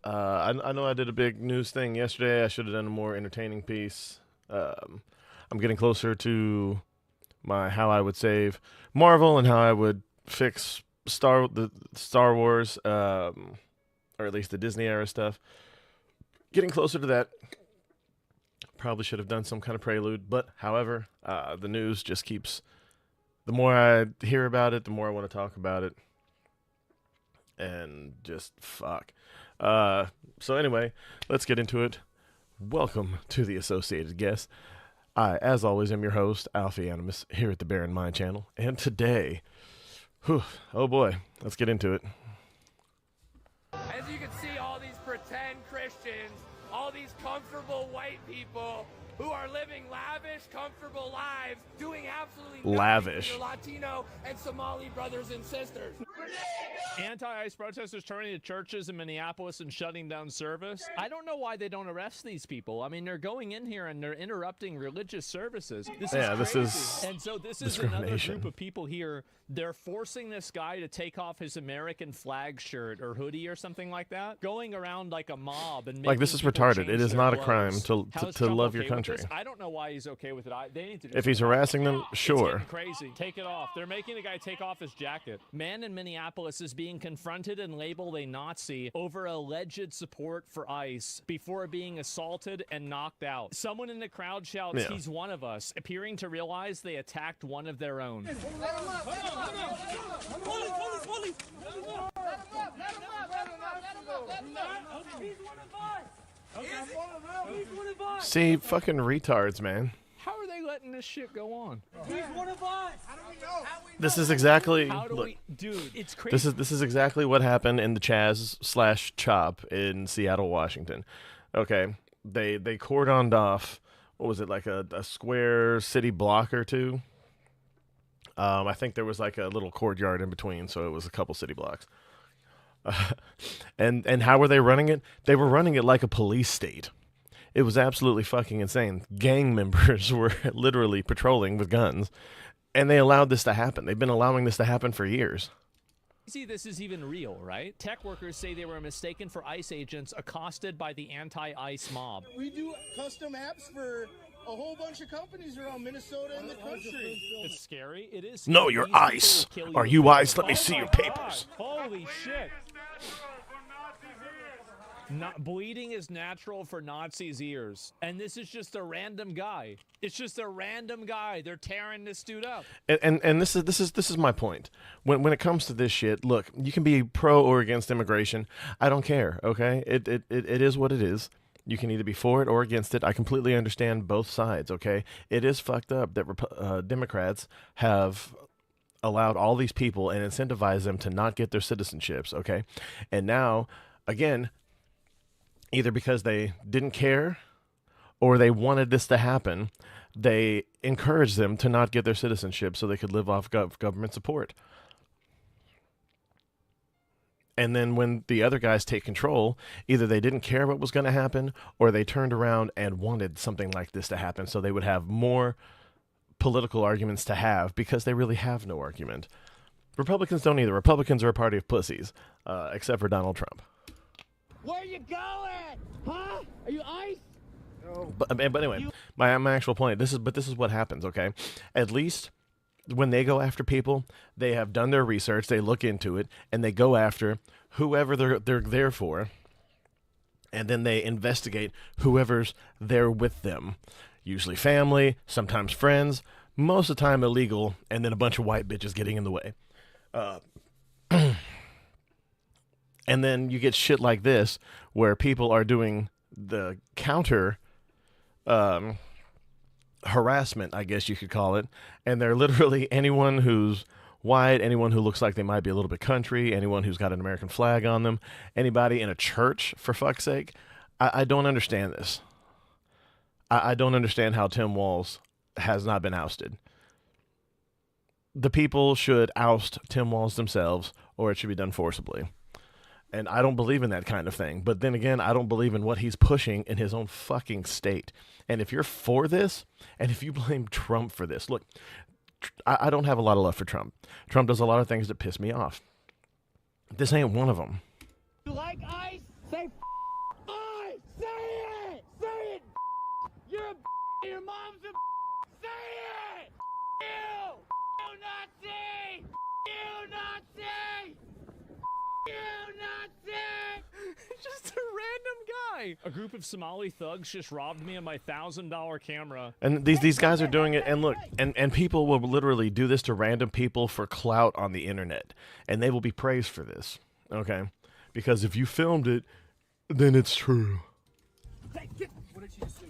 I know I did a big news thing yesterday. I should have done a more entertaining piece. I'm getting closer to my how I would save Marvel and how I would fix the Star Wars, or at least the Disney era stuff. Getting closer to that. Probably should have done some kind of prelude, but however, the news just keeps. The more I hear about it, the more I want to talk about it, and just fuck. So anyway, let's get into it. Welcome to the Associated Guest. I, as always, am your host, Alfie Animus, here at the Bear in Mind channel. And today, oh boy, let's get into it. As you can see, all these pretend Christians, all these comfortable white people who are living lavish, comfortable lives, doing absolutely nothing Lavish. for their Latino and Somali brothers and sisters. Anti-ICE protesters turning to churches in Minneapolis and shutting down service. I don't know why they don't arrest these people. I mean, they're going in here and they're interrupting religious services. This is and so this is another group of people here. They're forcing this guy to take off his American flag shirt or hoodie or something like that, going around like a mob and like this is retarded. It is not a crime to love your country. I don't know why he's okay with it. They need to do if he's harassing them, sure. It's crazy. Take it off. They're making the guy take off his jacket. Man in Minneapolis is being confronted and labeled a Nazi over alleged support for ICE before being assaulted and knocked out. Someone in the crowd shouts, "He's one of us," appearing to realize they attacked one of their own. See, fucking retards, man. How are they letting this shit go on? He's one of us. How do we know? This is exactly. Dude, it's crazy. This is exactly what happened in the Chaz/Chop in Seattle, Washington. Okay, they cordoned off. What was it, like a square city block or two? I think there was like a little courtyard in between, so it was a couple city blocks. And how were they running it? They were running it like a police state. It was absolutely fucking insane. Gang members were literally patrolling with guns, and they allowed this to happen. They've been allowing this to happen for years. See, this is even real, right? Tech workers say they were mistaken for ICE agents accosted by the anti-ICE mob. We do custom apps for a whole bunch of companies around Minnesota and the country. It's scary. It is. No, you're ICE. Are you ICE? Let me see your papers. Holy shit. Not bleeding is natural for Nazis' ears, and this is just a random guy. It's just a random guy. They're tearing this dude up. And this is my point. When it comes to this shit, look, you can be pro or against immigration. I don't care. Okay, it is what it is. You can either be for it or against it. I completely understand both sides. Okay, it is fucked up that Democrats have allowed all these people and incentivized them to not get their citizenships. Okay, and now again, either because they didn't care or they wanted this to happen, they encouraged them to not get their citizenship so they could live off government support. And then when the other guys take control, either they didn't care what was going to happen or they turned around and wanted something like this to happen so they would have more political arguments to have, because they really have no argument. Republicans don't either. Republicans are a party of pussies, except for Donald Trump. Where are you going? Huh? Are you ICE? No. But anyway, my actual point. This is what happens. Okay, at least when they go after people, they have done their research. They look into it and they go after whoever they're there for, and then they investigate whoever's there with them. Usually family, sometimes friends, most of the time illegal, and then a bunch of white bitches getting in the way. And then you get shit like this, where people are doing the counter harassment, I guess you could call it, and they're literally anyone who's white, anyone who looks like they might be a little bit country, anyone who's got an American flag on them, anybody in a church, for fuck's sake. I don't understand this. I don't understand how Tim Walz has not been ousted. The people should oust Tim Walz themselves, or it should be done forcibly. And I don't believe in that kind of thing. But then again, I don't believe in what he's pushing in his own fucking state. And if you're for this, and if you blame Trump for this, look, I don't have a lot of love for Trump. Trump does a lot of things that piss me off. This ain't one of them. why a group of Somali thugs just robbed me of my $1,000 camera. And these guys are doing it, and look, and people will literally do this to random people for clout on the internet, and they will be praised for this, okay? Because if you filmed it, then it's true. Hey, what did she just do?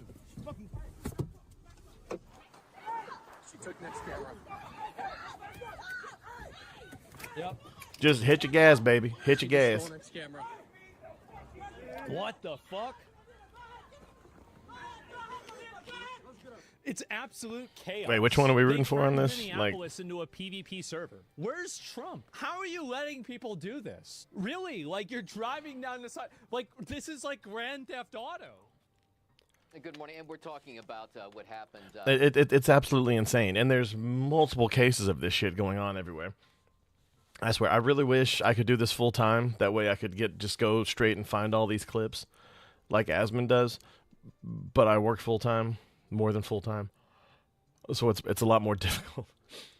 She took next camera. Yep. Just hit your gas, baby. Hit your gas. Next camera. What the fuck? It's absolute chaos. Wait, which one are we rooting They for on turned this? Minneapolis into a PvP server. Where's Trump? How are you letting people do this? Really? Like, you're driving down the side. Like, this is like Grand Theft Auto. Good morning, and we're talking about what happened. It's absolutely insane, and there's multiple cases of this shit going on everywhere. I swear, I really wish I could do this full time. That way I could just go straight and find all these clips like Asmund does. But I work full time, more than full time. So it's a lot more difficult.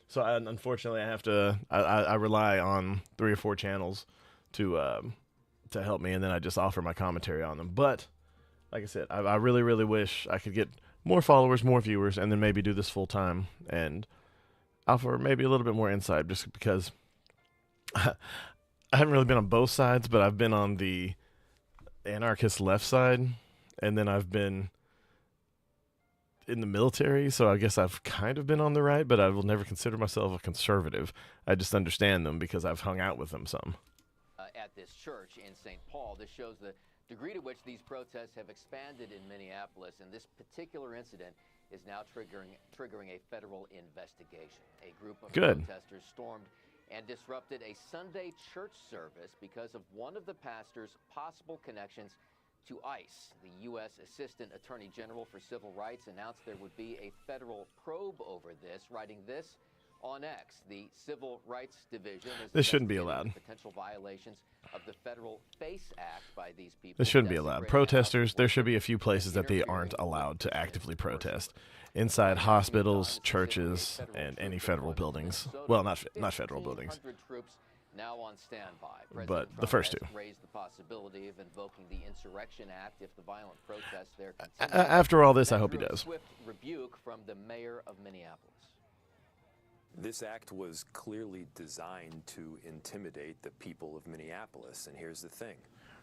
So unfortunately I have to, I rely on 3 or 4 channels to help me, and then I just offer my commentary on them. But like I said, I really, really wish I could get more followers, more viewers, and then maybe do this full time and offer maybe a little bit more insight, just because I haven't really been on both sides, but I've been on the anarchist left side, and then I've been in the military, so I guess I've kind of been on the right, but I will never consider myself a conservative. I just understand them because I've hung out with them some. At this church in St. Paul, this shows the degree to which these protests have expanded in Minneapolis, and this particular incident is now triggering a federal investigation. A group of protesters stormed and disrupted a Sunday church service because of one of the pastor's possible connections to ICE. The U.S. Assistant Attorney General for Civil Rights announced there would be a federal probe over this, writing this on X. The Civil Rights Division is This shouldn't be allowed. Potential violations of the Federal FACE Act by these people. This shouldn't be allowed. Protesters, there should be a few places that they aren't allowed to actively protest. Inside hospitals, churches, and any federal buildings. Well, not federal buildings. Troops now on standby. But the first two. Raised the possibility of invoking the Insurrection Act if the violent protests there continue. After all this, I hope he does. Swift rebuke from the mayor of Minneapolis. This act was clearly designed to intimidate the people of Minneapolis, and here's the thing.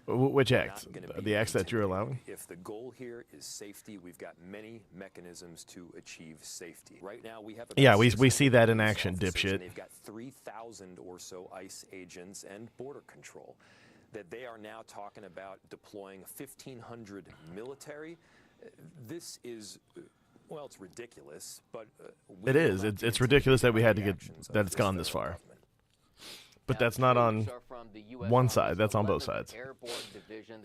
Which act? The acts that you're allowing? If the goal here is safety, we've got many mechanisms to achieve safety. Right now, we have we see that in action, dipshit. They've got 3,000 or so ICE agents and border control. That they are now talking about deploying 1,500 military. This is, well, it's ridiculous, but it is. It's ridiculous that we had to get that it's gone this far. But that's not on one side. That's on both sides.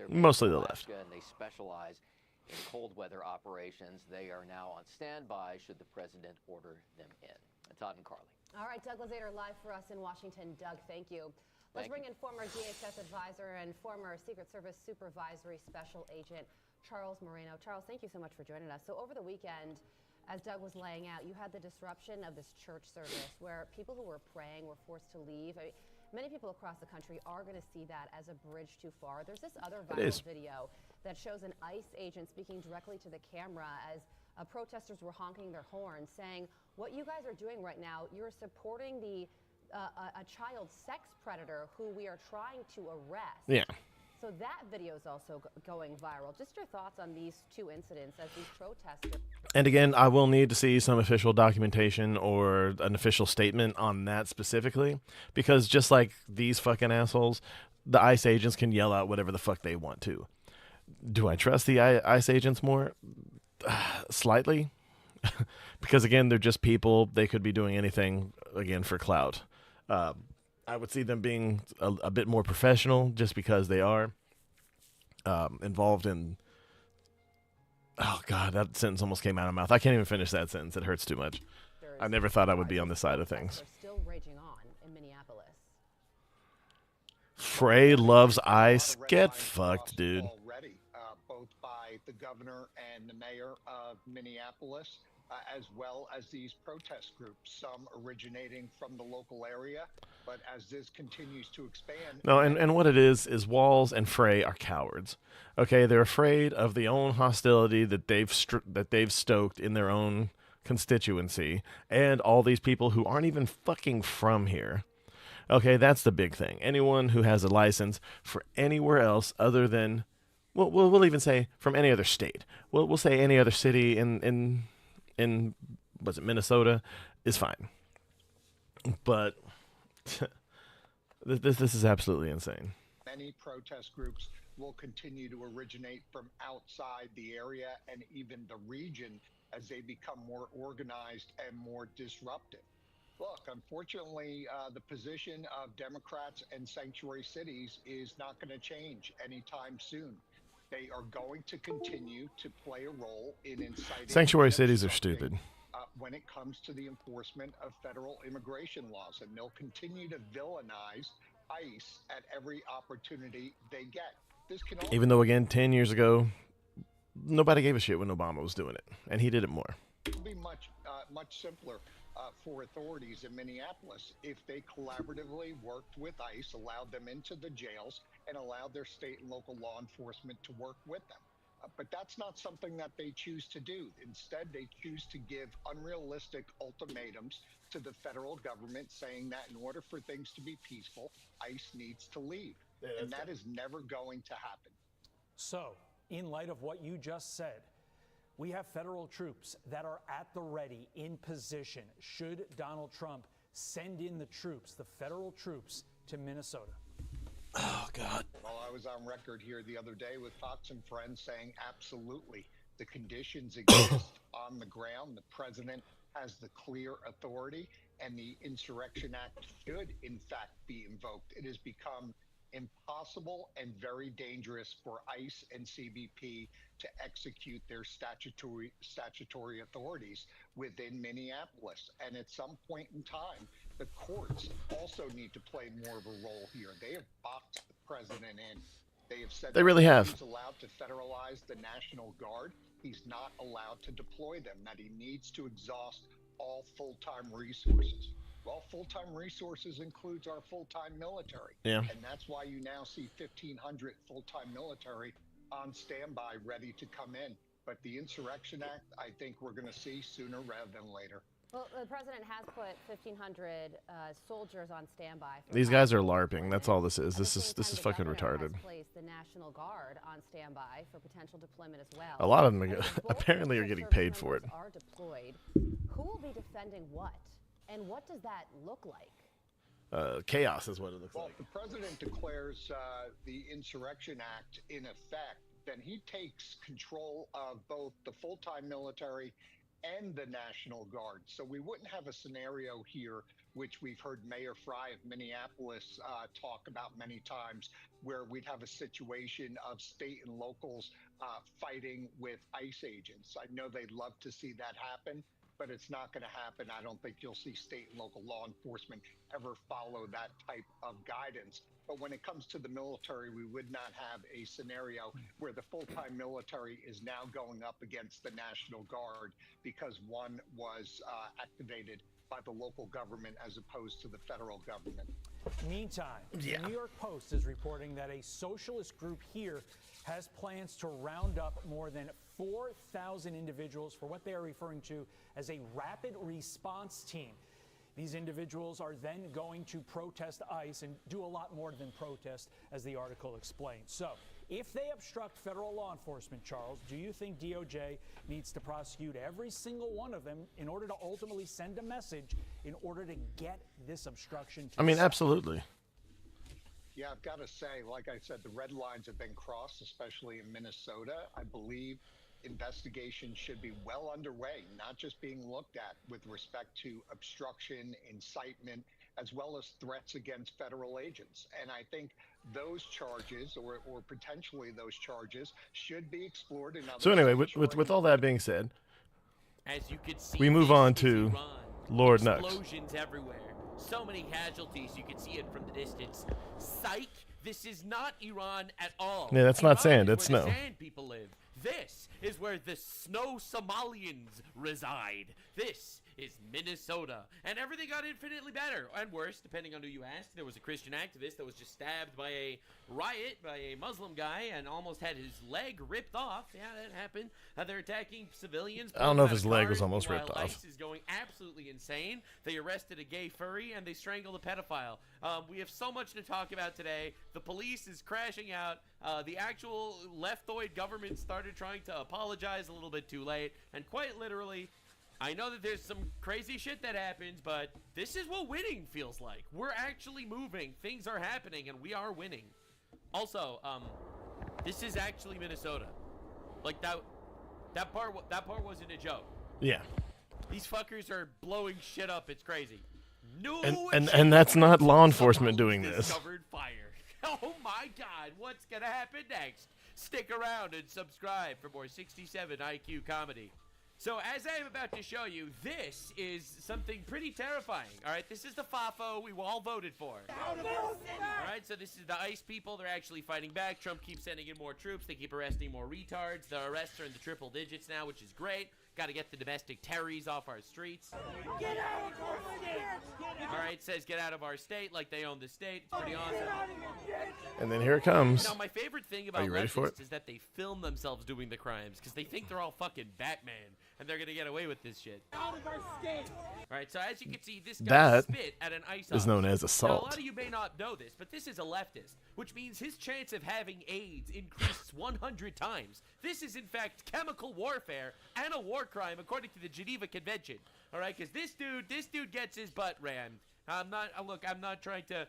Mostly the left. And they specialize in cold weather operations. They are now on standby should the president order them in. Todd and Carly. All right, Doug Lazater live for us in Washington. Doug, thank you. Let's bring in former DHS advisor and former Secret Service Supervisory Special Agent Charles Moreno. Charles, thank you so much for joining us. So over the weekend, as Doug was laying out, you had the disruption of this church service where people who were praying were forced to leave. Many people across the country are going to see that as a bridge too far. There's this other viral video that shows an ICE agent speaking directly to the camera as protesters were honking their horns, saying, what you guys are doing right now, you're supporting a child sex predator who we are trying to arrest. Yeah. So that video is also going viral. Just your thoughts on these two incidents as these protesters. And again, I will need to see some official documentation or an official statement on that specifically, because just like these fucking assholes, the ICE agents can yell out whatever the fuck they want to. Do I trust the ICE agents more? Slightly. Because again, they're just people. They could be doing anything, again, for clout. I would see them being a bit more professional just because they are involved in... Oh, God, that sentence almost came out of my mouth. I can't even finish that sentence. It hurts too much. I never thought I would be on this side of things. Still raging on in Minneapolis. Frey loves ICE. Get fucked, dude. Already, both by the governor and the mayor of Minneapolis. as well as these protest groups, some originating from the local area. But as this continues to expand... No, and what it is Walls and Frey are cowards. Okay, they're afraid of the own hostility that they've stoked in their own constituency, and all these people who aren't even fucking from here. Okay, that's the big thing. Anyone who has a license for anywhere else other than, we'll even say from any other state. We'll say any other city in was it Minnesota is fine. But this is absolutely insane. Many protest groups will continue to originate from outside the area and even the region as they become more organized and more disruptive. Look, unfortunately, the position of Democrats and sanctuary cities is not going to change anytime soon. They are going to continue to play a role in inciting... Sanctuary cities are stupid. When it comes to the enforcement of federal immigration laws, and they'll continue to villainize ICE at every opportunity they get. This can even though, again, 10 years ago, nobody gave a shit when Obama was doing it, and he did it more. It would be much simpler for authorities in Minneapolis if they collaboratively worked with ICE, allowed them into the jails, and allowed their state and local law enforcement to work with them. But that's not something that they choose to do. Instead, they choose to give unrealistic ultimatums to the federal government, saying that in order for things to be peaceful, ICE needs to leave. And that is never going to happen. So, in light of what you just said, we have federal troops that are at the ready, in position, should Donald Trump send in the troops, the federal troops, to Minnesota. Oh, God. Well, I was on record here the other day with Fox and Friends saying absolutely. The conditions exist on the ground. The president has the clear authority, and the Insurrection Act should, in fact, be invoked. It has become impossible and very dangerous for ICE and CBP to execute their statutory authorities within Minneapolis. And at some point in time, the courts also need to play more of a role here. They have boxed the president in. They have said they really have. He's allowed to federalize the National Guard. He's not allowed to deploy them, that he needs to exhaust all full-time resources. Well, full-time resources includes our full-time military. Yeah. And that's why you now see 1,500 full-time military on standby, ready to come in. But the Insurrection Act, I think we're going to see sooner rather than later. Well, the president has put 1,500 soldiers on standby. These guys are LARPing. That's all this is. This is fucking retarded. Has placed the National Guard on standby for potential deployment as well. A lot of them apparently are getting paid for it. Are deployed. Who will be defending what? And what does that look like? Chaos is what it looks like. Well, if the president declares the Insurrection Act in effect, then he takes control of both the full-time military and the National Guard. So we wouldn't have a scenario here, which we've heard Mayor Fry of Minneapolis talk about many times, where we'd have a situation of state and locals fighting with ICE agents. I know they'd love to see that happen, but it's not going to happen. I don't think you'll see state and local law enforcement ever follow that type of guidance. But when it comes to the military, we would not have a scenario where the full-time military is now going up against the National Guard because one was activated by the local government as opposed to the federal government. Meantime, the New York Post is reporting that a socialist group here has plans to round up more than 4,000 individuals for what they are referring to as a rapid response team. These individuals are then going to protest ICE and do a lot more than protest, as the article explains. So, if they obstruct federal law enforcement, Charles, do you think DOJ needs to prosecute every single one of them in order to ultimately send a message in order to get this obstruction to absolutely. Yeah, I've got to say, like I said, the red lines have been crossed, especially in Minnesota. I believe investigations should be well underway, not just being looked at with respect to obstruction, incitement, as well as threats against federal agents. And I think those charges, or potentially those charges, should be explored in other... So anyway, with all that being said, as you could see, we move on to Iran. Lord Nux. Explosions everywhere. So many casualties, you can see it from the distance. Psych, this is not Iran at all. Yeah, that's not Iran sand, is it's where snow. the sand people live. This is where the snow Somalians reside. This is Minnesota. And everything got infinitely better and worse, depending on who you asked. There was a Christian activist that was just stabbed by a riot by a Muslim guy and almost had his leg ripped off. Yeah, that happened. They're attacking civilians. I don't know if his leg was almost ripped off. ICE is going absolutely insane. They arrested a gay furry and they strangled a pedophile. We have so much to talk about today. The police is crashing out. The actual leftoid government started trying to apologize a little bit too late. And quite literally, I know that there's some crazy shit that happens, but this is what winning feels like. We're actually moving. Things are happening, and we are winning. Also, this is actually Minnesota. Like, that part wasn't a joke. Yeah. These fuckers are blowing shit up. It's crazy. No, and that's not law enforcement doing this. Discovered fire. Oh my God, what's gonna happen next? Stick around and subscribe for more 67 IQ comedy. So as I am about to show you, this is something pretty terrifying. All right, this is the FAFO we all voted for. All right, so this is the ICE people. They're actually fighting back. Trump keeps sending in more troops. They keep arresting more retards. The arrests are in the triple digits now, which is great. Got to get the domestic terrorists off our streets. Get out of our state! All right, says get out of our state like they own the state. It's pretty awesome. And then here it comes. Now, my favorite thing about leftists is that they film themselves doing the crimes because they think they're all fucking Batman and they're going to get away with this shit. Out of our state! All right, so as you can see, this guy spit at an ICE is known as Now, a assault. lot of you may not know this, but this is a leftist, which means his chance of having AIDS increases 100 times. This is, in fact, chemical warfare and a war crime, according to the Geneva Convention. All right, because this dude gets his butt rammed. I'm not trying to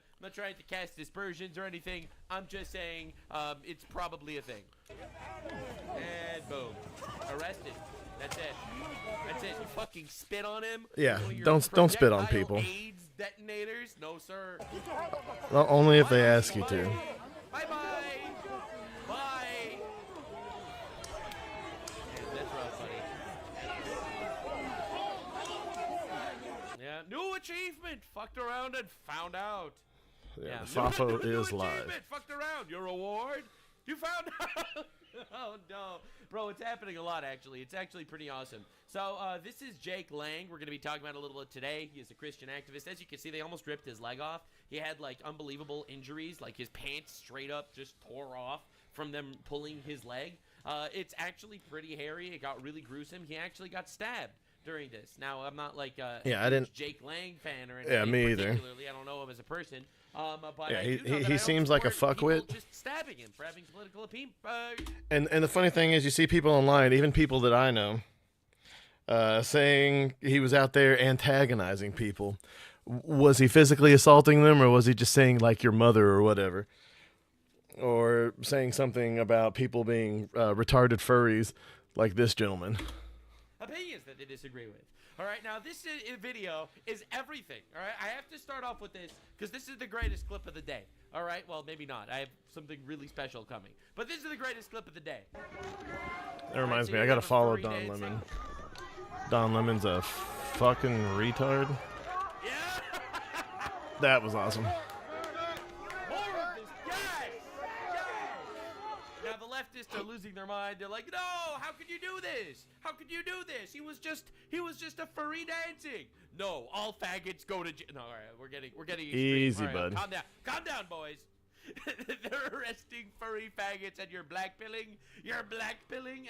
cast aspersions or anything. I'm just saying it's probably a thing. And boom, arrested. That's it. That's it. You fucking spit on him. Yeah, don't spit on people. AIDS detonators? No, sir. Well, only if they ask you to. Bye bye. Bye. That's rough, buddy. Yeah, new achievement. Fucked around and found out. Yeah, the FAFO is live. Fucked around. Your reward? You found out. Oh no, bro, it's happening a lot actually. It's actually pretty awesome. So this is Jake Lang. We're gonna be talking about it a little bit today. He is a Christian activist. As you can see, they almost ripped his leg off. He had like unbelievable injuries, like his pants straight up just tore off from them pulling his leg. It's actually pretty hairy. It got really gruesome. He actually got stabbed during this. Now I'm not like a Jake Lang fan or anything. Yeah, me either. Particularly, I don't know him as a person. But yeah, he he seems like a fuckwit. Just stabbing him for having political opinion. And the funny thing is, you see people online, even people that I know, saying he was out there antagonizing people. Was he physically assaulting them, or was he just saying like your mother or whatever, or saying something about people being retarded furries like this gentleman? Opinions that they disagree with. All right, now this video is everything. All right, I have to start off with this because this is the greatest clip of the day. All right, well, maybe not. I have something really special coming. But this is the greatest clip of the day. That reminds me, I got to follow Don Lemon. Don Lemon's a fucking retard. Yeah. That was awesome. More of this. Yes. Now the leftists are losing their mind. They're like, no, how could you do this? How could you do this? He was just a furry dancing. No, all faggots go to jail. No, all right, we're getting extreme. Easy, all right, bud. Calm down, boys. They're arresting furry faggots and you're blackpilling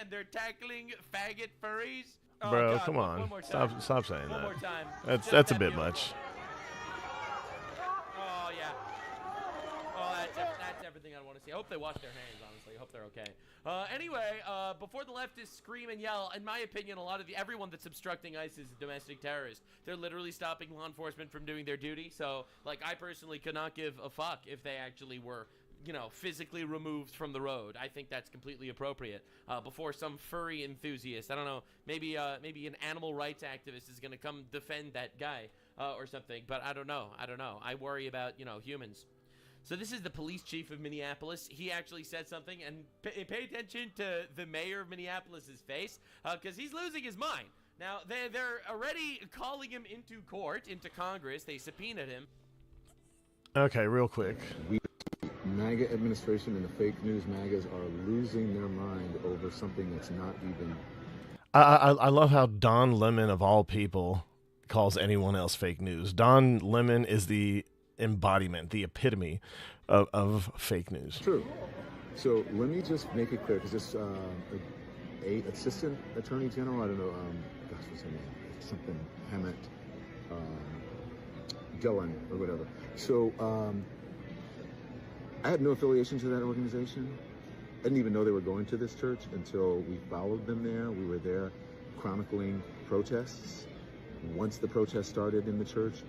and they're tackling faggot furries. Oh, Bro, God, come on. one more time. Stop saying One that. more time. That's a bit much. Oh yeah. Oh, that's everything I want to see. I hope they wash their hands, honestly. I hope they're okay. Anyway, before the leftists scream and yell, in my opinion, a lot of everyone that's obstructing ICE is a domestic terrorist. They're literally stopping law enforcement from doing their duty. So, like, I personally could not give a fuck if they actually were, you know, physically removed from the road. I think that's completely appropriate. Before some furry enthusiast, I don't know, maybe an animal rights activist is gonna come defend that guy or something. But I don't know. I worry about, you know, humans. So this is the police chief of Minneapolis. He actually said something, and pay attention to the mayor of Minneapolis's face, because he's losing his mind. Now, they're already calling him into court, into Congress. They subpoenaed him. Okay, real quick. MAGA administration and the fake news MAGAs are losing their mind over something that's not even. I love how Don Lemon, of all people, calls anyone else fake news. Don Lemon is the embodiment, the epitome of fake news. True. So let me just make it clear, because this assistant attorney general, I don't know, gosh, what's her name? Something Hammett, Gillen, or whatever. So I had no affiliation to that organization. I didn't even know they were going to this church until we followed them there. We were there chronicling protests. Once the protest started in the church,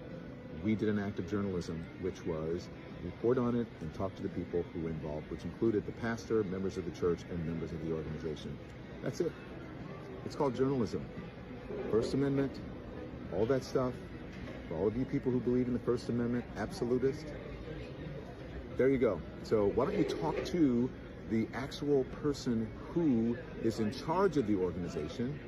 we did an act of journalism, which was report on it and talk to the people who were involved, which included the pastor, members of the church, and members of the organization. That's it. It's called journalism. First Amendment, all that stuff. For all of you people who believe in the First Amendment, absolutist, there you go. So why don't you talk to the actual person who is in charge of the organization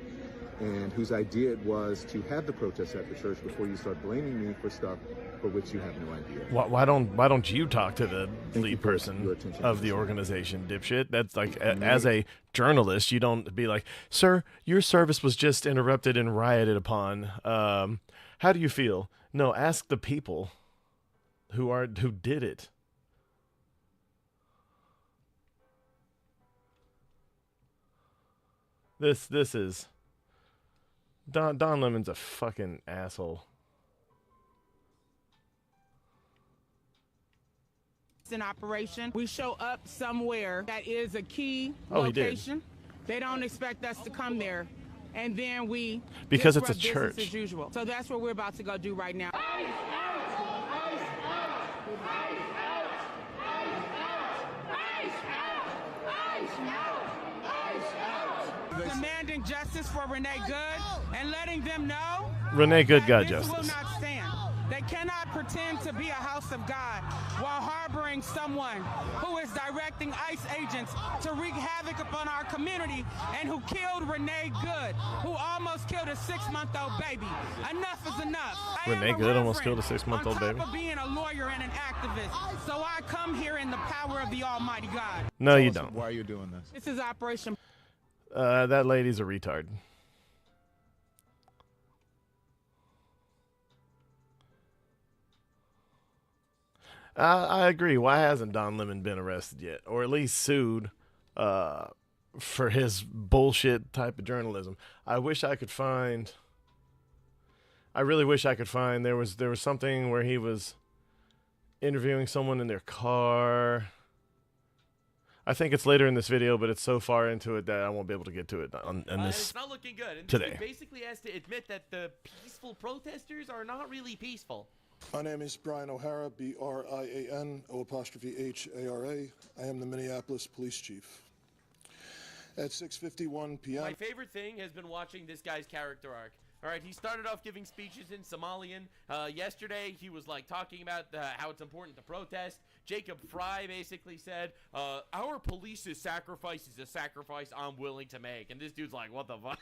and whose idea it was to have the protests at the church before you start blaming me for stuff for which you have no idea. Why don't you talk to the lead person of the organization, dipshit? That's like, as a journalist, you don't be like, sir, your service was just interrupted and rioted upon. How do you feel? No, ask the people who did it. This is Don Lemon's a fucking asshole. In operation, we show up somewhere that is a key He location. They don't expect us to come there, and then we because it's a disrupt church business as usual. So that's what we're about to go do right now. Demanding justice for Renee Good and letting them know Renee Good got this justice. will not stand. They cannot pretend to be a house of God while harboring someone who is directing ICE agents to wreak havoc upon our community and who killed Renee Good, who almost killed a 6-month-old baby. Enough is enough. Renee Good almost killed a 6-month-old baby. On top of being a lawyer and an activist, so I come here in the power of the Almighty God. No, you don't. Why are you doing this? This is Operation. That lady's a retard. I agree. Why hasn't Don Lemon been arrested yet, or at least sued for his bullshit type of journalism? I wish I could find. I really wish I could find. There was something where he was interviewing someone in their car. I think it's later in this video, but it's so far into it that I won't be able to get to it on this. It's not looking good. And today. This basically has to admit that the peaceful protesters are not really peaceful. My name is Brian O'Hara, B-R-I-A-N, O''H-A-R-A. I am the Minneapolis Police Chief. At 6:51 p.m. My favorite thing has been watching this guy's character arc. All right, he started off giving speeches in Somalian. Yesterday, he was like talking about how it's important to protest. Jacob Fry basically said, our police's sacrifice is a sacrifice I'm willing to make. And this dude's like, what the fuck?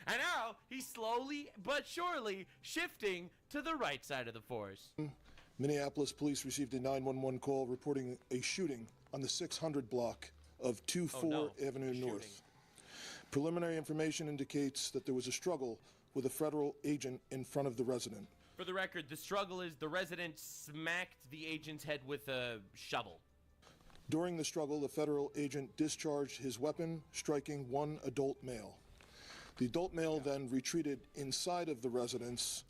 And now he's slowly but surely shifting to the right side of the force. Minneapolis police received a 911 call reporting a shooting on the 600 block of 24 Avenue North. Preliminary information indicates that there was a struggle with a federal agent in front of the resident. For the record, the struggle is the resident smacked the agent's head with a shovel. During the struggle, the federal agent discharged his weapon, striking one adult male. The adult male then retreated inside of the residence,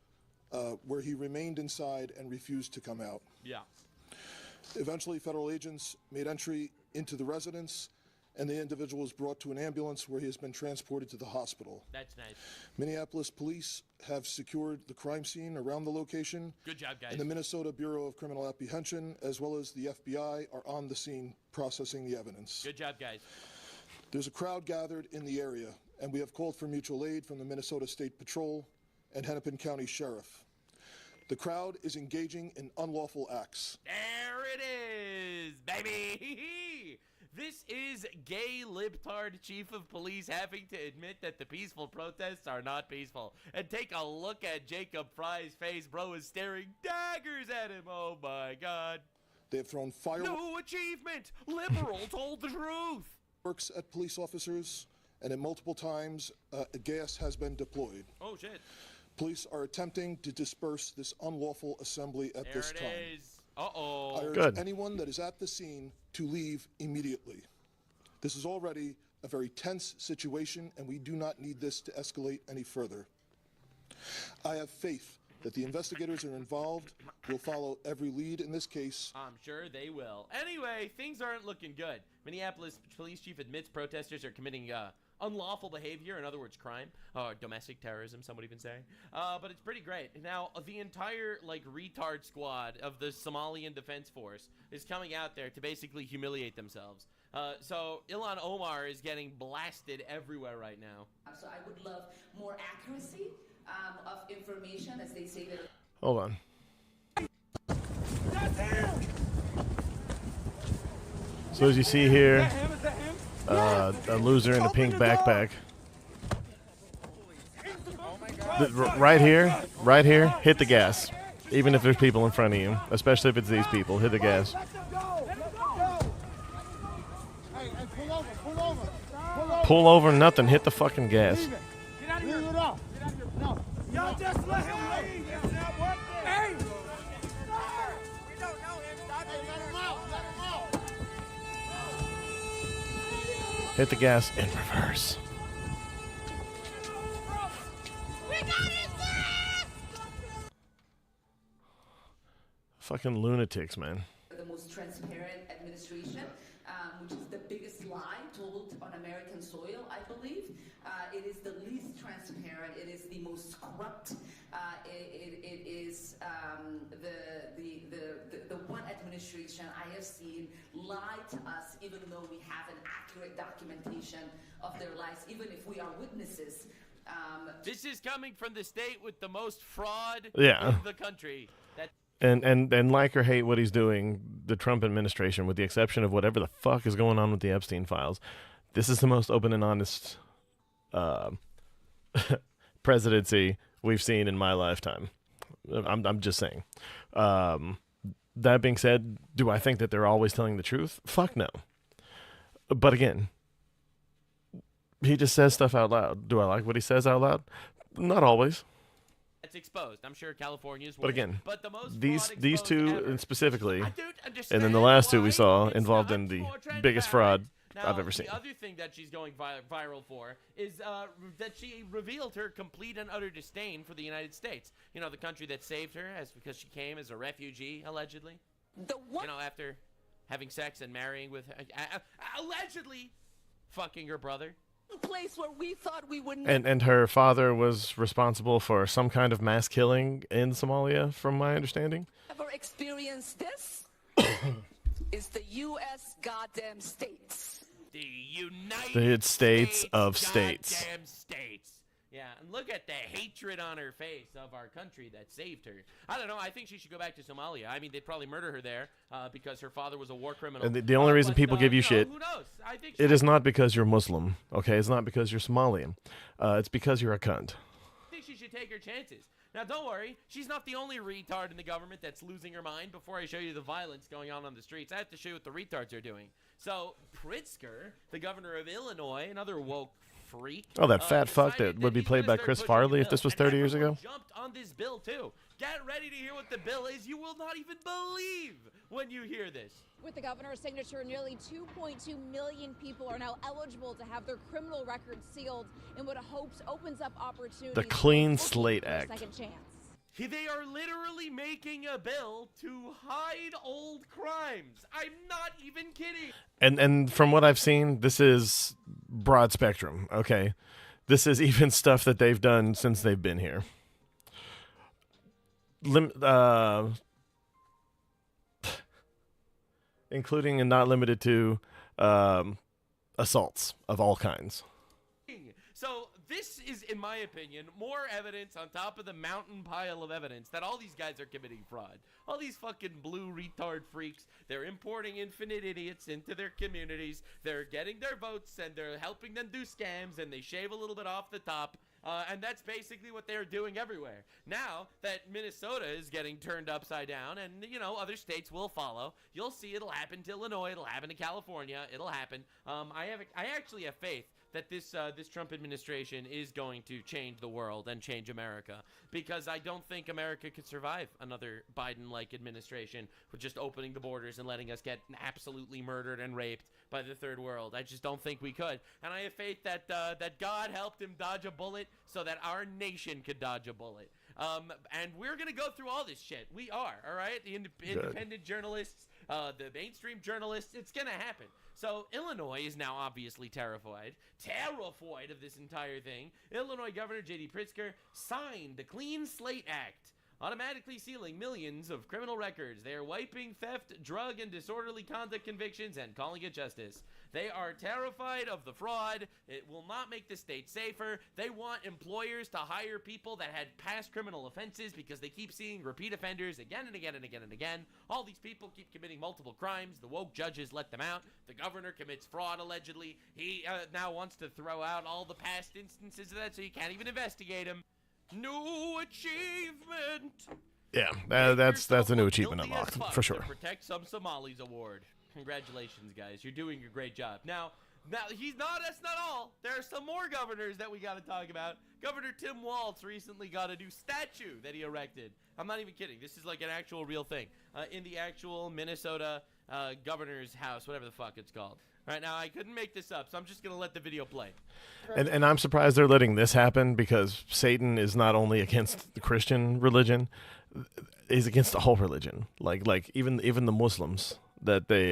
where he remained inside and refused to come out. Yeah. Eventually, federal agents made entry into the residence, and the individual was brought to an ambulance where he has been transported to the hospital. That's nice. Minneapolis police have secured the crime scene around the location. Good job, guys. And the Minnesota Bureau of Criminal Apprehension, as well as the FBI, are on the scene processing the evidence. Good job, guys. There's a crowd gathered in the area, and we have called for mutual aid from the Minnesota State Patrol and Hennepin County Sheriff. The crowd is engaging in unlawful acts. There it is, baby! This is gay libtard chief of police having to admit that the peaceful protests are not peaceful. And take a look at Jacob Fry's face. Bro is staring daggers at him. Oh my God. They have thrown fireworks. New achievement! Liberal told the truth! Works at police officers, and at multiple times, gas has been deployed. Oh, shit. Police are attempting to disperse this unlawful assembly at this time. There it is. Uh-oh. I urge anyone that is at the scene to leave immediately. This is already a very tense situation, and we do not need this to escalate any further. I have faith that the investigators who are involved will follow every lead in this case. I'm sure they will. Anyway, things aren't looking good. Minneapolis police chief admits protesters are committing unlawful behavior, in other words, crime, domestic terrorism, some would even say. But it's pretty great. Now, the entire, like, retard squad of the Somalian Defense Force is coming out there to basically humiliate themselves. So Ilhan Omar is getting blasted everywhere right now. So I would love more accuracy of information, as they say that. Hold on. So as you see here, a loser in a pink backpack. Right here, hit the gas. Even if there's people in front of you, especially if it's these people, hit the gas. Pull over, nothing, hit the fucking gas. Get out of here. Leave it up. Get out of here. No. Y'all just let him leave. It's not worth it. Hey! We don't know him. Stop it. Let him out. Let him out. Hit the gas in reverse. We got his back! Fucking lunatics, man. The most transparent administration, which is the biggest lie told on American soil, I believe. It is the least transparent. It is the most corrupt. It is the one administration I have seen lie to us, even though we have an accurate documentation of their lies, even if we are witnesses. This is coming from the state with the most fraud Yeah. in the country. And like or hate what he's doing, the Trump administration, with the exception of whatever the fuck is going on with the Epstein files, this is the most open and honest presidency we've seen in my lifetime. I'm just saying. That being said, do I think that they're always telling the truth? Fuck no. But again, he just says stuff out loud. Do I like what he says out loud? Not always. It's exposed. I'm sure California's But again, but the most these two ever. specifically, I don't and then the last two we saw it's involved not in the more biggest transparent. fraud Now, I've ever seen. The other thing that she's going viral for is that she revealed her complete and utter disdain for the United States. You know, the country that saved her because she came as a refugee, allegedly. You know, after having sex and marrying with allegedly fucking her brother. Place where we thought we wouldn't. And her father was responsible for some kind of mass killing in Somalia, from my understanding. Ever experienced this? Is the U.S. goddamn states. The United States of States. Goddamn states. Yeah, and look at the hatred on her face of our country that saved her. I don't know. I think she should go back to Somalia. I mean, they'd probably murder her there because her father was a war criminal. And the only reason people give you shit, who knows? I think it is not because you're Muslim, okay? It's not because you're Somalian. It's because you're a cunt. I think she should take her chances. Now, don't worry. She's not the only retard in the government that's losing her mind. Before I show you the violence going on the streets, I have to show you what the retards are doing. So, Pritzker, the governor of Illinois, another woke freak. Oh, that fat fuck that would be played by Chris Farley if this was 30 years ago. Jumped on this bill too. Get ready to hear what the bill is. You will not even believe when you hear this. With the governor's signature, nearly 2.2 million people are now eligible to have their criminal records sealed in what hopes opens up opportunities. The Clean Slate Act. Second chance. They are literally making a bill to hide old crimes. I'm not even kidding. And from what I've seen, this is broad spectrum, okay? This is even stuff that they've done since they've been here. Including and not limited to assaults of all kinds. So this is, in my opinion, more evidence on top of the mountain pile of evidence that all these guys are committing fraud. All these fucking blue retard freaks, they're importing infinite idiots into their communities. They're getting their votes and they're helping them do scams and they shave a little bit off the top. And that's basically what they're doing everywhere. Now that Minnesota is getting turned upside down, and, you know, other states will follow, you'll see it'll happen to Illinois, it'll happen to California, it'll happen. I actually have faith that this Trump administration is going to change the world and change America, because I don't think America could survive another Biden-like administration with just opening the borders and letting us get absolutely murdered and raped by the third world. I just don't think we could. And I have faith that that God helped him dodge a bullet so that our nation could dodge a bullet. And we're going to go through all this shit. We are, all right? The independent journalists, the mainstream journalists, it's going to happen. So Illinois is now obviously terrified of this entire thing. Illinois Governor J.D. Pritzker signed the Clean Slate Act, automatically sealing millions of criminal records. They are wiping theft, drug, and disorderly conduct convictions and calling it justice. They are terrified of the fraud. It will not make the state safer. They want employers to hire people that had past criminal offenses because they keep seeing repeat offenders again and again and again and again. All these people keep committing multiple crimes. The woke judges let them out. The governor commits fraud, allegedly. He now wants to throw out all the past instances of that so you can't even investigate him. New achievement. Yeah, that's a new achievement unlocked for sure. Protect some Somalis award. Congratulations, guys. You're doing a great job. Now that's not all. There are some more governors that we got to talk about. Governor Tim Walz recently got a new statue that he erected. I'm not even kidding. This is like an actual real thing. In the actual Minnesota governor's house, whatever the fuck it's called. All right, now I couldn't make this up, so I'm just going to let the video play. And I'm surprised they're letting this happen, because Satan is not only against the Christian religion, he's against the whole religion. Like even the Muslims that they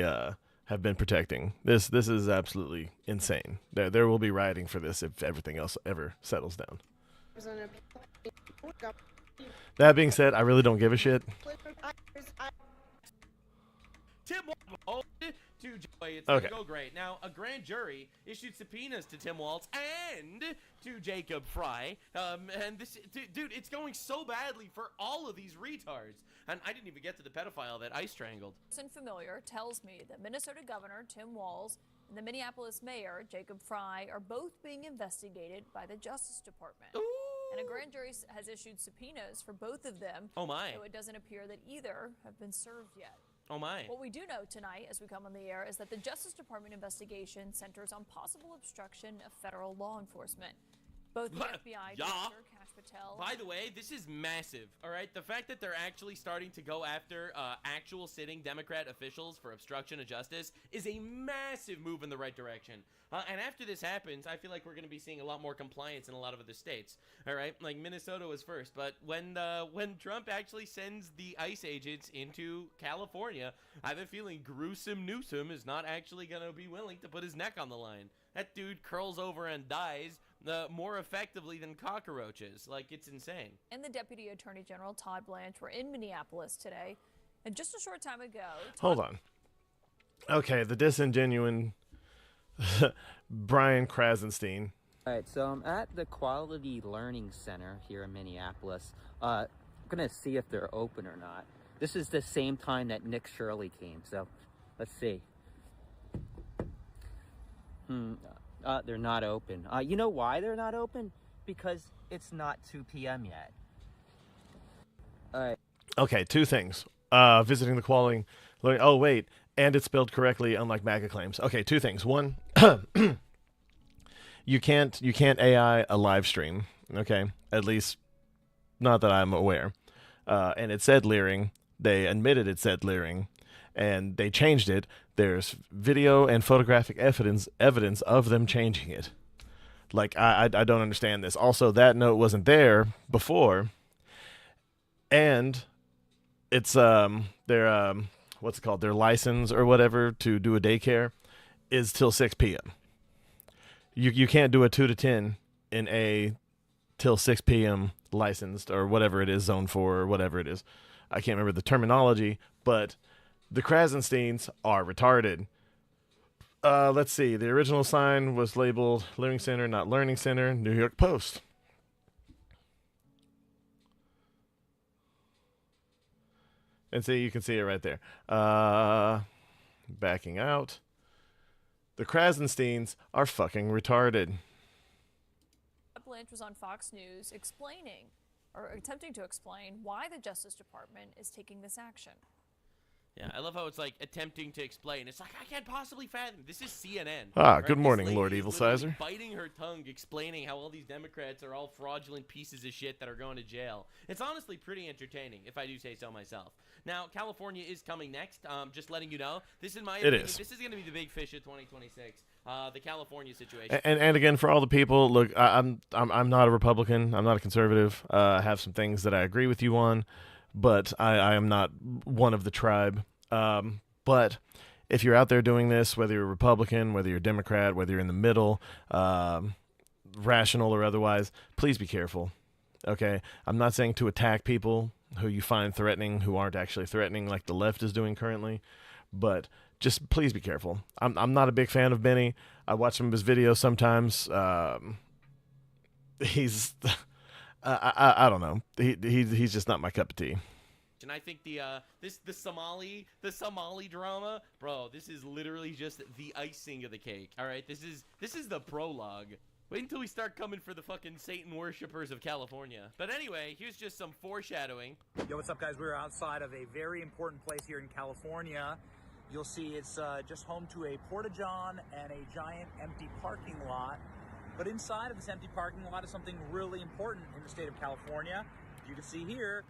have been protecting. This is absolutely insane. There will be rioting for this if everything else ever settles down. That being said, I really don't give a shit. Tim Walz to Joy. It's Okay. gonna go great. Now, a grand jury issued subpoenas to Tim Walz and to Jacob Fry. And this, dude, it's going so badly for all of these retards. And I didn't even get to the pedophile that I strangled. Familiar tells me that Minnesota Governor Tim Walz and the Minneapolis Mayor Jacob Fry are both being investigated by the Justice Department. Ooh. And a grand jury has issued subpoenas for both of them. Oh my. So it doesn't appear that either have been served yet. Oh my. What we do know tonight as we come on the air is that the Justice Department investigation centers on possible obstruction of federal law enforcement. Both the FBI Director Kash Patel. By the way, this is massive, all right? The fact that they're actually starting to go after actual sitting Democrat officials for obstruction of justice is a massive move in the right direction. And after this happens, I feel like we're going to be seeing a lot more compliance in a lot of other states, all right? Like Minnesota was first, but when Trump actually sends the ICE agents into California, I have a feeling gruesome Newsom is not actually going to be willing to put his neck on the line. That dude curls over and dies more effectively than cockroaches. Like, it's insane. And the Deputy Attorney General Todd Blanche were in Minneapolis today. And just a short time ago... Hold on. Okay, the disingenuine Brian Krasenstein. All right, so I'm at the Quality Learning Center here in Minneapolis. I'm going to see if they're open or not. This is the same time that Nick Shirley came, so let's see. They're not open. You know why they're not open? Because it's not 2 p.m. yet. All right. Okay, two things. Visiting the quality learning. Oh, wait. And it's spelled correctly, unlike MAGA claims. Okay, two things. One, you can't AI a live stream. Okay, at least not that I'm aware. And it said leering. They admitted it said leering, and they changed it. There's video and photographic evidence of them changing it. Like, I don't understand this. Also, that note wasn't there before, and it's their what's it called? Their license or whatever to do a daycare is till 6 p.m. You can't do a 2 to 10 in a till 6 p.m. licensed or whatever it is, zone 4 or whatever it is. I can't remember the terminology, but the Krasensteins are retarded. Let's see. The original sign was labeled Learning Center, not Learning Center, New York Post. And see, you can see it right there. Backing out. The Krasensteins are fucking retarded. Lynch was on Fox News explaining, or attempting to explain, why the Justice Department is taking this action. Yeah, I love how it's like attempting to explain. It's like, I can't possibly fathom. This is CNN. Good morning, This Lord lady is Evil literally Sizer. biting her tongue, explaining how all these Democrats are all fraudulent pieces of shit that are going to jail. It's honestly pretty entertaining, if I do say so myself. Now, California is coming next. Just letting you know. This, in my opinion, this is going to be the big fish of 2026. The California situation. And again, for all the people, look, I'm not a Republican. I'm not a conservative. I have some things that I agree with you on, but I am not one of the tribe. But if you're out there doing this, whether you're a Republican, whether you're a Democrat, whether you're in the middle, rational or otherwise, please be careful. Okay? I'm not saying to attack people who you find threatening, who aren't actually threatening like the left is doing currently, but just please be careful. I'm not a big fan of Benny. I watch some of his videos sometimes. He's I don't know. He's just not my cup of tea. And I think the Somali drama, bro, this is literally just the icing of the cake. All right, this is the prologue. Wait until we start coming for the fucking Satan worshippers of California. But anyway, here's just some foreshadowing. Yo, what's up, guys? We're outside of a very important place here in California. You'll see it's just home to a porta-john and a giant empty parking lot. But inside of this empty parking lot is something really important in the state of California. You can see here,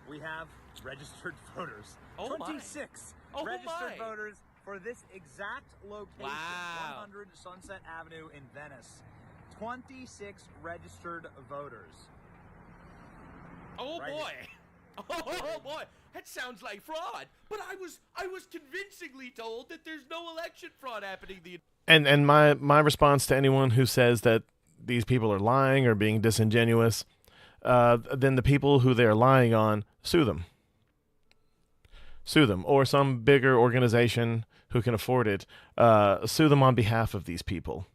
we have registered voters. 26 registered voters for this exact location, 100 Sunset Avenue in Venice. 26 registered voters. Oh boy. Oh boy, that sounds like fraud. But I was convincingly told that there's no election fraud happening. And my response to anyone who says that these people are lying or being disingenuous, then the people who they're lying on, sue them. Sue them, or some bigger organization who can afford it, sue them on behalf of these people.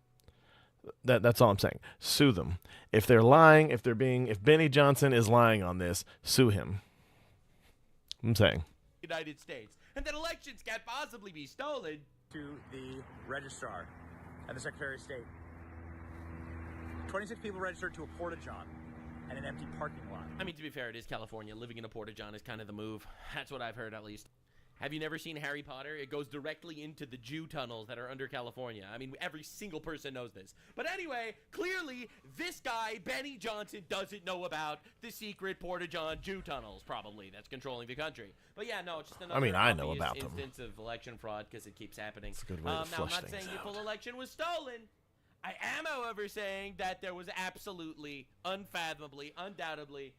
That's all I'm saying. Sue them. If they're lying, if Benny Johnson is lying on this, sue him. I'm saying. United States, and that elections can't possibly be stolen. To the registrar and the Secretary of State. 26 people registered to a porta-john and an empty parking lot. I mean, to be fair, it is California. Living in a porta-john is kind of the move. That's what I've heard, at least. Have you never seen Harry Potter? It goes directly into the Jew tunnels that are under California. I mean, every single person knows this. But anyway, clearly, this guy, Benny Johnson, doesn't know about the secret porta-john Jew tunnels, probably, that's controlling the country. But yeah, no, it's just another I know about them. instance of election fraud because it keeps happening. It's a good way to now, flush I'm not saying things the out. full election was stolen. I am, however, saying that there was absolutely, unfathomably, undoubtedly,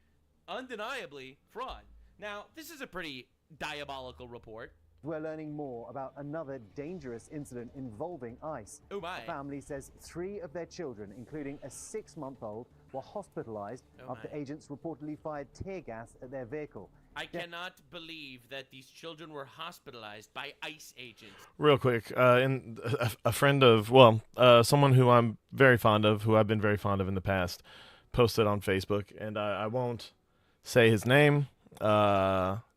undeniably fraud. Now, this is a pretty diabolical report. We're learning more about another dangerous incident involving ICE. Oh my. The family says 3 of their children, including a 6-month-old, were hospitalized after agents reportedly fired tear gas at their vehicle. I cannot believe that these children were hospitalized by ICE agents. Real quick, a friend of, someone who I'm very fond of, who I've been very fond of in the past, posted on Facebook, and I won't say his name,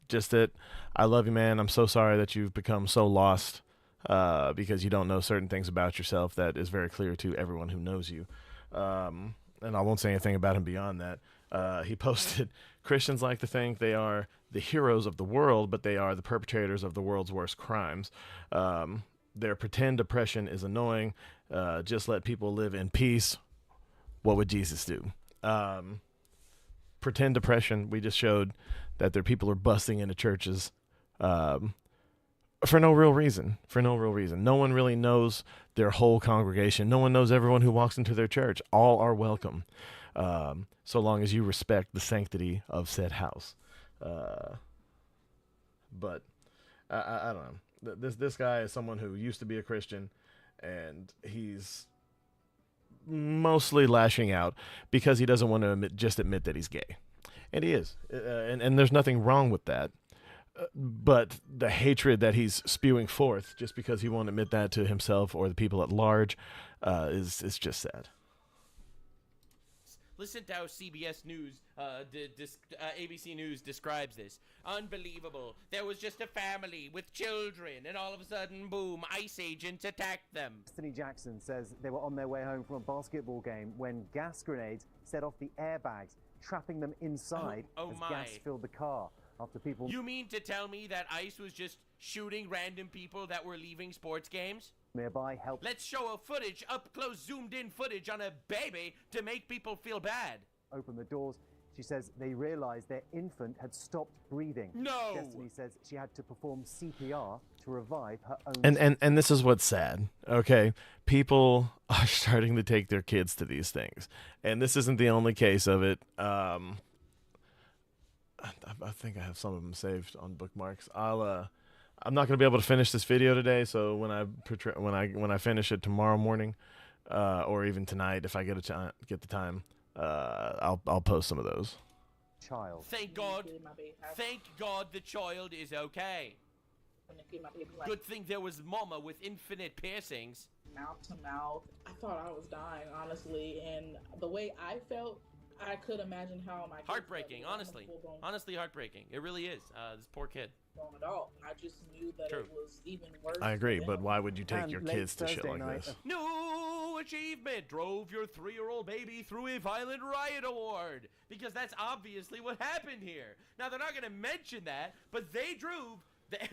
just that I love you, man. I'm so sorry that you've become so lost because you don't know certain things about yourself that is very clear to everyone who knows you. And I won't say anything about him beyond that. He posted, Christians like to think they are the heroes of the world, but they are the perpetrators of the world's worst crimes. Their pretend oppression is annoying. Just let people live in peace. What would Jesus do? Pretend oppression. We just showed that their people are busting into churches for no real reason. No one really knows their whole congregation. No one knows everyone who walks into their church. All are welcome, so long as you respect the sanctity of said house. But I don't know. This guy is someone who used to be a Christian, and he's mostly lashing out because he doesn't want to admit that he's gay. And he is. And there's nothing wrong with that. But the hatred that he's spewing forth just because he won't admit that to himself or the people at large is just sad. Listen to how CBS News, ABC News describes this. Unbelievable. There was just a family with children, and all of a sudden, boom, ICE agents attacked them. Destiny Jackson says they were on their way home from a basketball game when gas grenades set off the airbags, trapping them inside as gas filled the car. After people... You mean to tell me that ICE was just shooting random people that were leaving sports games? Nearby help. Let's show a footage, up-close, zoomed-in footage on a baby to make people feel bad. Open the doors. She says they realized their infant had stopped breathing. No! Destiny says she had to perform CPR to revive her own... And this is what's sad, okay? People are starting to take their kids to these things. And this isn't the only case of it. I think I have some of them saved on bookmarks. I'm not going to be able to finish this video today, so when I finish it tomorrow morning, or even tonight, if I get the time, I'll post some of those. Child. Thank God. Thank God the child is okay. Good thing there was Mama with infinite piercings. Mouth to mouth. I thought I was dying, honestly, and the way I felt, I could imagine how my kids heartbreaking, felt. honestly heartbreaking. It really is. This poor kid. At all. I just knew that it was even worse. I agree, but why would you take your kids to shit like this? New achievement! Drove your 3-year-old baby through a violent riot award. Because that's obviously what happened here. Now, they're not going to mention that, but they drove their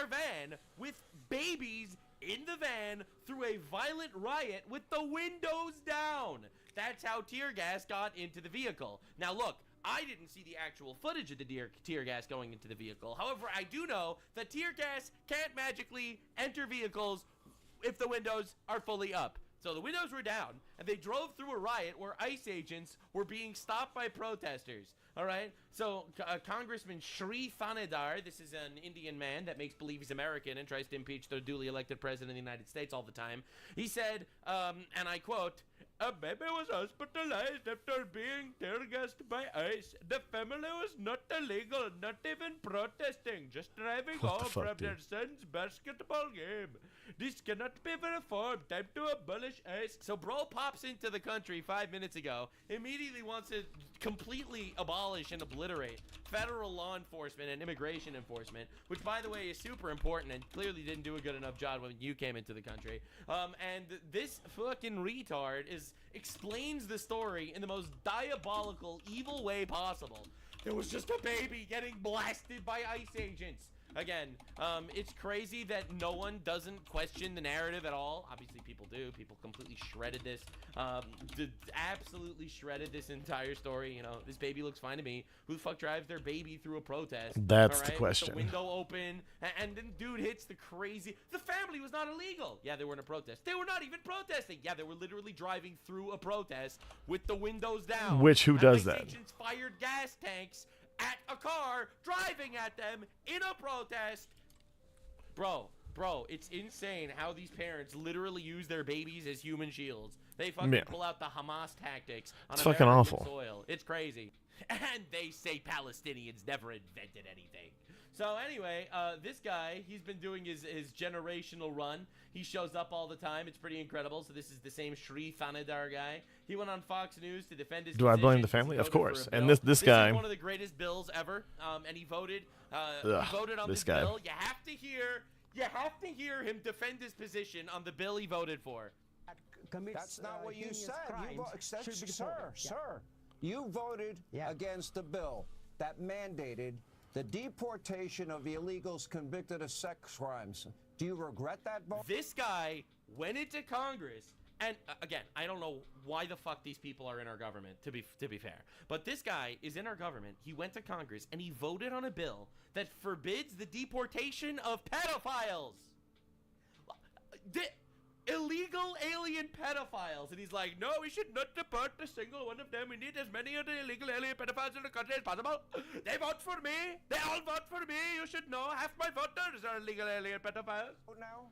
van with babies in the van through a violent riot with the windows down. That's how tear gas got into the vehicle. Now, look. I didn't see the actual footage of the tear gas going into the vehicle. However, I do know that tear gas can't magically enter vehicles if the windows are fully up. So the windows were down, and they drove through a riot where ICE agents were being stopped by protesters. All right? So Congressman Shri Thanedar, this is an Indian man that makes believe he's American and tries to impeach the duly elected president of the United States all the time. He said, and I quote, "A baby was hospitalized after being tear-gassed by ICE. The family was not illegal, not even protesting, just driving home from their son's basketball game. This cannot be reformed. Time to abolish ICE." So bro pops into the country 5 minutes ago, immediately wants to completely abolish and obliterate federal law enforcement and immigration enforcement, which, by the way, is super important and clearly didn't do a good enough job when you came into the country. And this fucking retard explains the story in the most diabolical, evil way possible. There was just a baby getting blasted by ICE agents. Again, it's crazy that no one doesn't question the narrative at all. Obviously, people do. People completely shredded this. Absolutely shredded this entire story. You know, this baby looks fine to me. Who the fuck drives their baby through a protest? That's the question. With the window open, and then dude hits the crazy... The family was not illegal. Yeah, they were in a protest. They were not even protesting. Yeah, they were literally driving through a protest with the windows down. Which, who does that? Agents fired gas tanks at a car driving at them in a protest. Bro, it's insane how these parents literally use their babies as human shields. They fucking pull out the Hamas tactics on fucking American awful soil. It's crazy. And they say Palestinians never invented anything. So anyway, this guy, he's been doing his generational run. He shows up all the time. It's pretty incredible. So this is the same Shri Thanedar guy. He went on Fox News to defend his Do I blame position. the family? He Of voted course. for a And bill. this guy... is one of the greatest bills ever. And he voted on this guy. bill. You have to hear him defend his position on the bill he voted for. That's not what you said. Sir, you voted against a bill that mandated the deportation of illegals convicted of sex crimes. Do you regret that vote? This guy went into Congress, and again, I don't know why the fuck these people are in our government, to be fair. But this guy is in our government. He went to Congress, and he voted on a bill that forbids the deportation of pedophiles. Illegal alien pedophiles. And he's like, no, we should not deport a single one of them. We need as many of the illegal alien pedophiles in the country as possible. They vote for me. They all vote for me. You should know. Half my voters are illegal alien pedophiles. Now?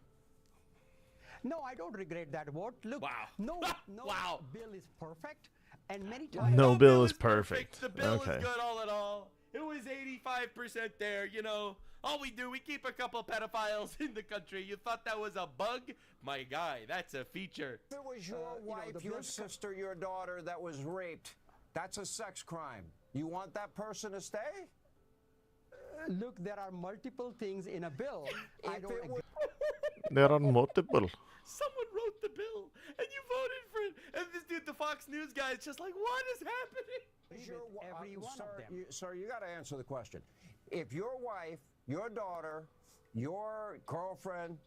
No, I don't regret that vote. Look, wow. no wow. bill is perfect, and many times... No bill is perfect. The bill okay. is good all in all. It was 85% there, you know. All we do, we keep a couple pedophiles in the country. You thought that was a bug? My guy, that's a feature. If it was your wife, your sister, your daughter that was raped, that's a sex crime. You want that person to stay? Look, there are multiple things in a bill. I don't agree. There are multiple. Someone wrote the bill, and you voted for it. And this dude, the Fox News guy, is just like, what is happening? Every one sir, of them. Sir, you got to answer the question. If your wife, your daughter, your girlfriend,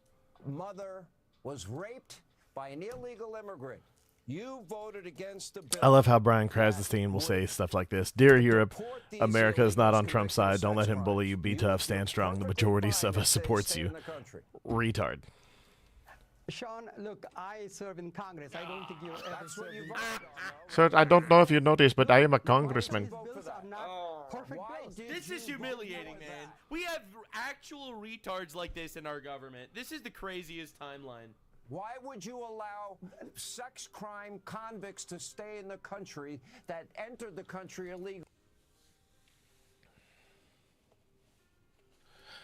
mother was raped by an illegal immigrant, you voted against the bill. I love how Brian Krassenstein will say stuff like this. Dear Europe, America is not on Trump's side. Don't let him bully you. Be tough. Stand strong. The majority of us supports you. Retard. Sean, look, I serve in Congress. I don't think you ever served in Sir, I don't know if you noticed, but I am a congressman. This is humiliating, man. We have actual retards like this in our government. This is the craziest timeline. Why would you allow sex crime convicts to stay in the country that entered the country illegally?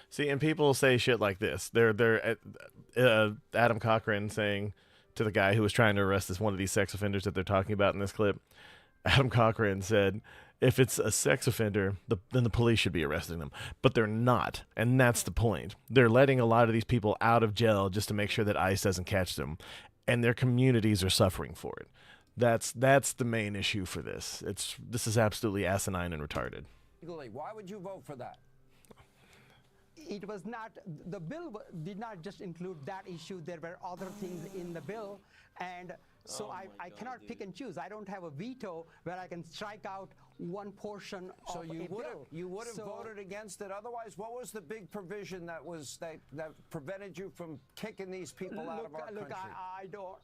See, and people say shit like this. They're Adam Cochran saying to the guy who was trying to arrest one of these sex offenders that they're talking about in this clip. Adam Cochran said, if it's a sex offender, then the police should be arresting them. But they're not, and that's the point. They're letting a lot of these people out of jail just to make sure that ICE doesn't catch them, and their communities are suffering for it. That's the main issue for this. This is absolutely asinine and retarded. Why would you vote for that? It was not, the bill did not just include that issue. There were other things in the bill, and so I cannot pick and choose. I don't have a veto where I can strike out one portion of a bill. You would have voted against it otherwise. What was the big provision that prevented you from kicking these people out of our country? Look,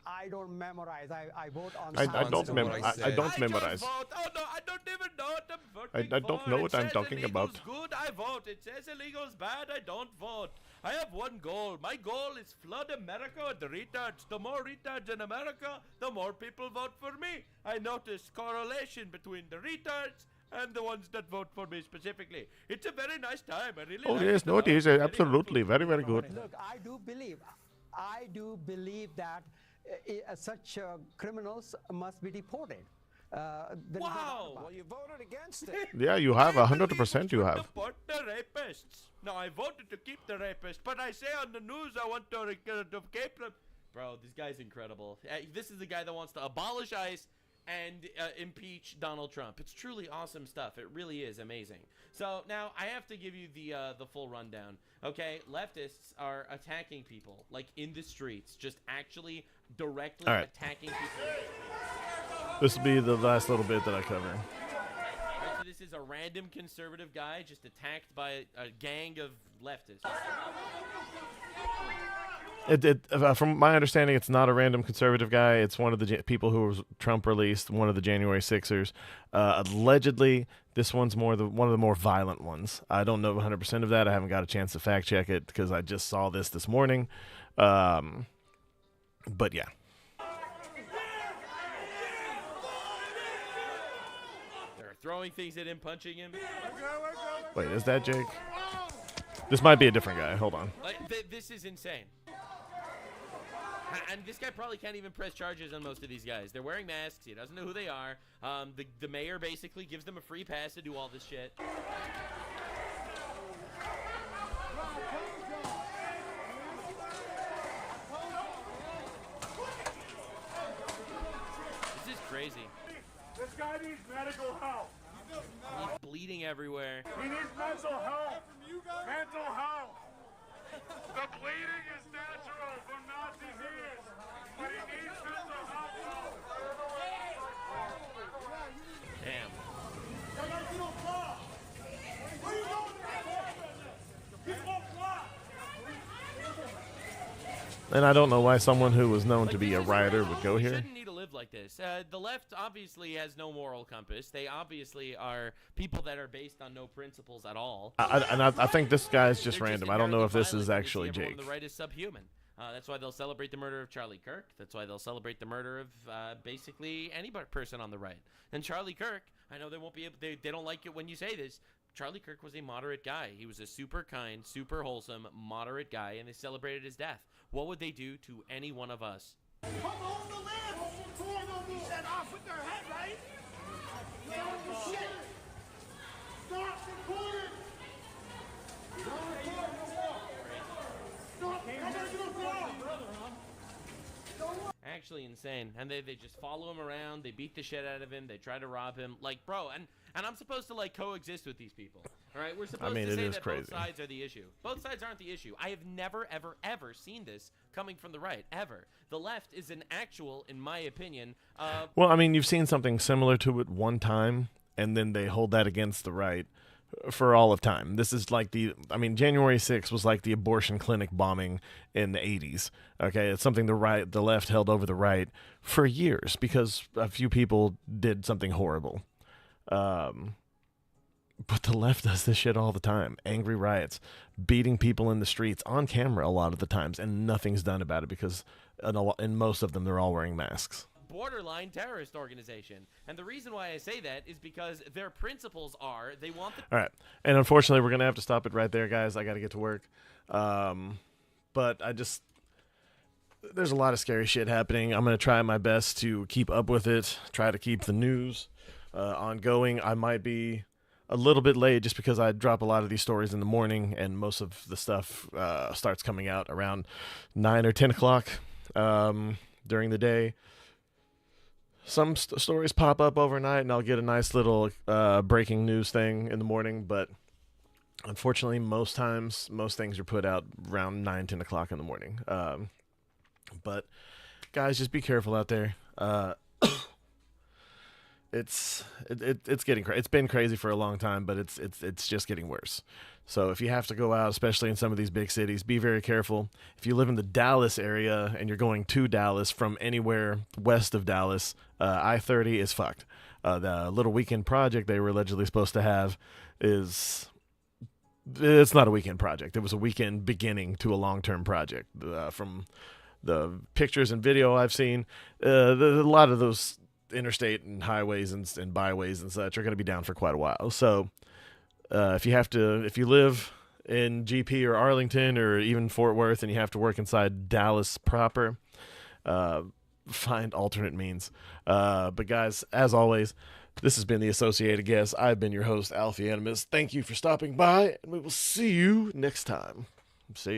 I don't memorize. I vote on. I don't memorize. Oh no, I don't even know what I'm voting I don't know what I'm talking about. It says illegal's good, I vote. It says illegal's bad, I don't vote. I have one goal. My goal is flood America with the retards. The more retards in America, the more people vote for me. I notice correlation between the retards and the ones that vote for me specifically. It's a very nice time. I really like yes, it. no, it is absolutely very, very good. Look, I do believe that such criminals must be deported. Wow! Well, you voted against it. Yeah, you have 100%. You have. Deport the rapists. No, I voted to keep the rapists, but I say on the news I want to keep them. Bro, this guy's incredible. This is the guy that wants to abolish ICE and impeach Donald Trump. It's truly awesome stuff. It really is amazing. So now I have to give you the full rundown. Okay, leftists are attacking people like in the streets, just actually directly attacking people. This will be the last little bit that I cover. Right, so this is a random conservative guy just attacked by a gang of leftists. From my understanding, it's not a random conservative guy. It's one of the people who was Trump released, one of the January 6ers. Allegedly, this one's one of the more violent ones. I don't know 100% of that. I haven't got a chance to fact check it because I just saw this morning. But yeah. They're throwing things at him, punching him. Wait, is that Jake? This might be a different guy. Hold on. This is insane. And this guy probably can't even press charges on most of these guys. They're wearing masks. He doesn't know who they are. The mayor basically gives them a free pass to do all this shit. This is crazy. This guy needs medical help. He's bleeding everywhere. He needs mental health. Mental health. The bleeding is natural from Nazi's ears, but he needs mental health. Damn. And I don't know why someone who was known to be a rioter would go here. Shouldn't need to live like this. The left obviously has no moral compass. They obviously are people that are based on no principles at all. I think this guy's just random. I don't know if this is actually Jake. The right is subhuman. That's why they'll celebrate the murder of Charlie Kirk. That's why they'll celebrate the murder of basically any person on the right. And Charlie Kirk, I know they won't be able. They don't like it when you say this. Charlie Kirk was a moderate guy. He was a super kind, super wholesome, moderate guy, and they celebrated his death. What would they do to any one of us? Come on the land! He said off with their head, right? Stop shit! Stop recording! Stop recording! Stop! I'm gonna get a wall! Actually insane. And they just follow him around, they beat the shit out of him, they try to rob him. Like, bro, and I'm supposed to, like, coexist with these people. All right? We're supposed to say that both sides are the issue. Both sides aren't the issue. I have never, ever, ever seen this coming from the right, ever. The left is an actual, in my opinion... well, I mean, you've seen something similar to it one time, and then they hold that against the right for all of time. This is like January 6th was like the abortion clinic bombing in the 80s. Okay, it's something the left held over the right for years because a few people did something horrible. But the left does this shit all the time. Angry riots, beating people in the streets on camera a lot of the times, and nothing's done about it because in most of them they're all wearing masks. Borderline terrorist organization. And the reason why I say that is because their principles are they want the... All right. And unfortunately, we're going to have to stop it right there, guys. I got to get to work. But there's a lot of scary shit happening. I'm going to try my best to keep up with it, try to keep the news ongoing. I might be a little bit late just because I drop a lot of these stories in the morning, and most of the stuff starts coming out around 9 or 10 o'clock during the day. Some stories pop up overnight, and I'll get a nice little breaking news thing in the morning. But unfortunately, most times, most things are put out around 9, 10 o'clock in the morning. But guys, just be careful out there. It's getting crazy. It's been crazy for a long time, but it's just getting worse. So if you have to go out, especially in some of these big cities, be very careful. If you live in the Dallas area and you're going to Dallas from anywhere west of Dallas, I-30 is fucked. The little weekend project they were allegedly supposed to have it's not a weekend project. It was a weekend beginning to a long-term project. From the pictures and video I've seen, a lot of those interstate and highways and byways and such are going to be down for quite a while. So if you live in GP or Arlington or even Fort Worth and you have to work inside Dallas proper, find alternate means. But guys, as always, this has been the Associated Guest. I've been your host, Alfie Animus. Thank you for stopping by, and we will see you next time. See ya.